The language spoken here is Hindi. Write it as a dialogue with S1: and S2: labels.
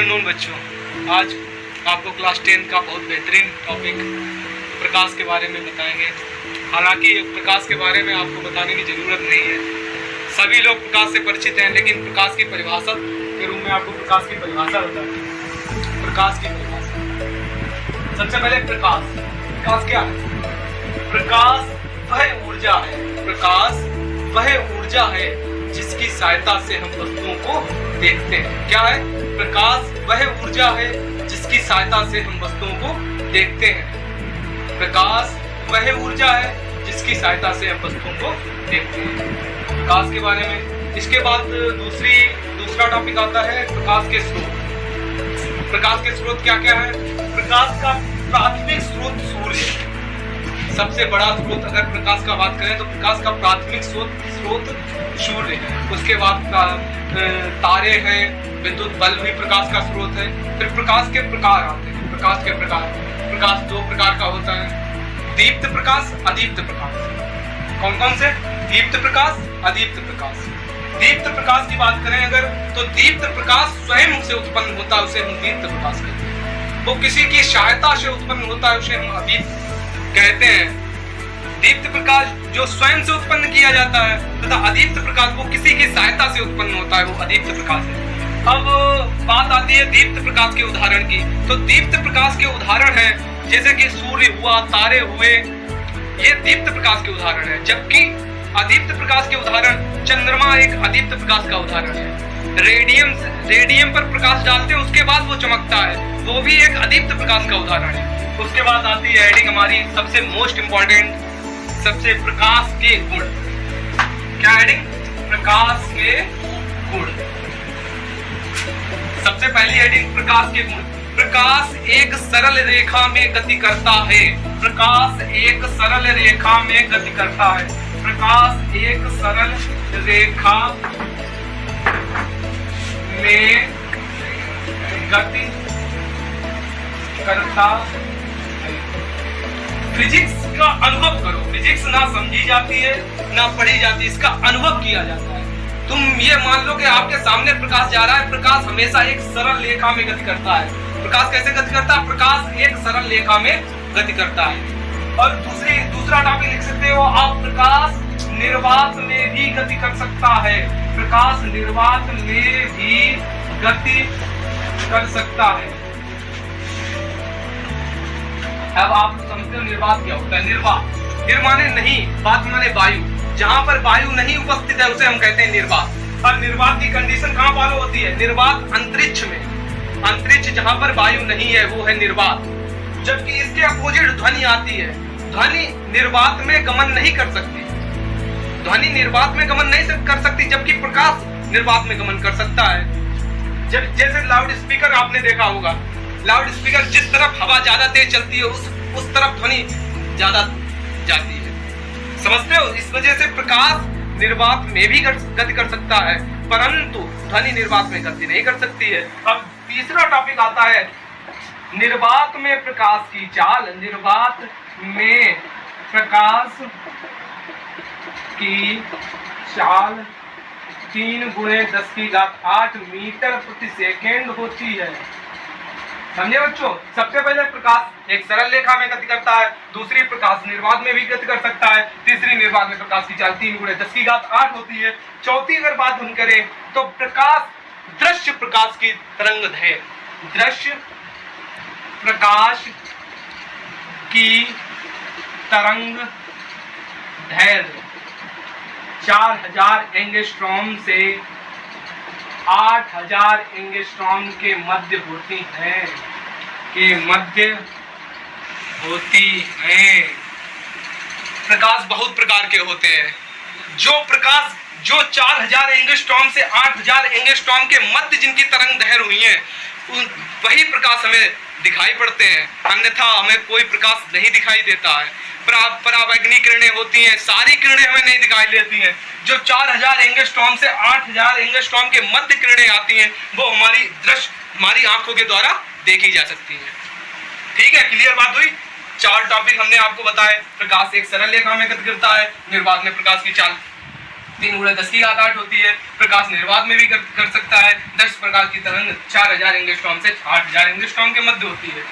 S1: आफ्टरनून बच्चों। आज आपको क्लास 10 का बहुत बेहतरीन टॉपिक प्रकाश के बारे में बताएंगे। हालांकि प्रकाश के बारे में आपको बताने की ज़रूरत नहीं है, सभी लोग प्रकाश से परिचित हैं, लेकिन प्रकाश की परिभाषा के रूप में आपको प्रकाश की परिभाषा बताते हैं। प्रकाश की परिभाषा, सबसे पहले प्रकाश क्या है? प्रकाश वह ऊर्जा है, प्रकाश वह ऊर्जा है जिसकी सहायता से हम वस्तुओं को देखते हैं। क्या है? प्रकाश वह ऊर्जा है जिसकी सहायता से हम वस्तुओं को देखते हैं। प्रकाश वह ऊर्जा है जिसकी सहायता से हम वस्तुओं को देखते हैं। प्रकाश के बारे में। इसके बाद दूसरा टॉपिक आता है प्रकाश के स्रोत। प्रकाश के स्रोत क्या क्या है? प्रकाश का प्राथमिक स्रोत सूर्य, सबसे बड़ा स्रोत। अगर प्रकाश का बात करें तो प्रकाश का प्राथमिक स्रोत सूर्य है। उसके बाद तारे हैं, विद्युत बल्ब भी प्रकाश का स्रोत है। फिर प्रकाश के प्रकार आते हैं। प्रकाश दो प्रकार का होता है, दीप्त प्रकाश, अदीप्त प्रकाश। कौन कौन से? दीप्त प्रकाश, अदीप्त प्रकाश। दीप्त प्रकाश की बात करें अगर, तो दीप्त प्रकाश स्वयं से उत्पन्न होता है, उसे हम दीप्त प्रकाश कहते हैं। वो किसी की सहायता से उत्पन्न होता है, उसे हम अदीप्त कहते हैं। दीप्त प्रकाश जो स्वयं से उत्पन्न किया जाता है तथा अदीप्त प्रकाश वो किसी की सहायता से उत्पन्न होता है, वो अदीप्त प्रकाश है। अब बात आती है दीप्त प्रकाश के उदाहरण की। तो दीप्त प्रकाश के उदाहरण है जैसे कि सूर्य हुआ, तारे हुए, ये दीप्त प्रकाश के उदाहरण है। जबकि अदीप्त प्रकाश के उदाहरण, चंद्रमा एक अदीप्त प्रकाश का उदाहरण है। रेडियम पर प्रकाश डालते हैं, उसके बाद वो चमकता है, वो भी एक अदीप्त प्रकाश का उदाहरण है। उसके बाद आती है हेडिंग हमारी सबसे मोस्ट इंपॉर्टेंट, सबसे प्रकाश के गुण। क्या हेडिंग? प्रकाश के गुण। सबसे पहली हेडिंग प्रकाश के गुण। प्रकाश एक सरल रेखा में गति करता है। प्रकाश एक सरल रेखा में गति करता है। प्रकाश एक सरल रेखा में गति करता है। फिजिक्स का अनुभव करो। फिजिक्स ना समझी जाती है ना पढ़ी जाती है, इसका अनुभव किया जाता है। तुम ये मान लो कि आपके सामने प्रकाश जा रहा है, प्रकाश हमेशा एक सरल रेखा में गति करता है। प्रकाश कैसे गति करता है? प्रकाश एक सरल रेखा में गति करता है। और दूसरा टॉपिक लिख सकते हो आप, प्रकाश निर्वात में भी गति कर सकता है। प्रकाश निर्वात में भी गति कर सकता है। अब आप समझते हो निर्वात क्या होता है? निर्वात माने नहीं, बात माने वायु। जहां पर वायु नहीं उपस्थित है उसे हम कहते हैं निर्वात। और निर्वात की कंडीशन कहां फॉलो होती है? निर्वात अंतरिक्ष में। अंतरिक्ष जहां पर वायु नहीं है वो है निर्वात। जबकि इसके अपोजिट ध्वनि आती है। ध्वनि निर्वात में गमन नहीं कर सकती। ध्वनि निर्वात में गमन नहीं कर सकती, जबकि प्रकाश निर्वात में गमन कर सकता है। जब जैसे लाउड स्पीकर आपने देखा होगा, लाउड स्पीकर जिस तरफ हवा ज्यादा तेज चलती है उस तरफ ध्वनि ज्यादा जाती है। समझते हो? इस वजह से प्रकाश निर्वात में भी गति कर सकता है, परंतु ध्वनि निर्वात में गति नहीं कर सकती है। अब तीसरा टॉपिक आता है निर्वात में प्रकाश की चाल। निर्वात में प्रकाश की चाल 3 × 10⁸ मीटर प्रति सेकेंड होती है। समझे बच्चों? सबसे पहले प्रकाश एक सरल रेखा में गति करता है। दूसरी, प्रकाश निर्वात में भी गति कर सकता है। तीसरी, निर्वात में प्रकाश की चाल 3 × 10⁸ होती है। चौथी अगर बात हम करें तो प्रकाश दृश्य प्रकाश की तरंग दैर्घ्य, दृश्य प्रकाश की तरंग दैर्घ्य 4000 एंगस्ट्रॉम से 8000 एंगस्ट्रॉम के मध्य होती हैं। प्रकाश बहुत प्रकार के होते हैं। जो 4000 एंगस्ट्रॉम से 8000 एंगस्ट्रॉम के मध्य जिनकी तरंग दैर्घ्य हुई है, वही प्रकाश हमें दिखाई पड़ते हैं, अन्यथा हमें कोई प्रकाश नहीं दिखाई देता है। परावैगनिक किरणें होती हैं, सारी किरणें हमें नहीं दिखाई देती हैं। जो 4000 एंगस्ट्रॉम से 8000 एंगस्ट्रॉम के मध्य किरणें आती हैं, वो हमारी आंखों के द्वारा देखी जा सकती हैं। ठीक है, क्लियर बात हुई? 4 टॉपिक हमने आपको बताए। प्रकाश एक सरल रेखा में गति करता है, निर्वात में प्रकाश की चाल 3 गुणा 10 की घात 8 होती है। प्रकाश निर्वात में भी कर सकता है। 10 प्रकार की तरंग 4000 एंगस्ट्रॉम से 8000 एंगस्ट्रॉम के मध्य होती है।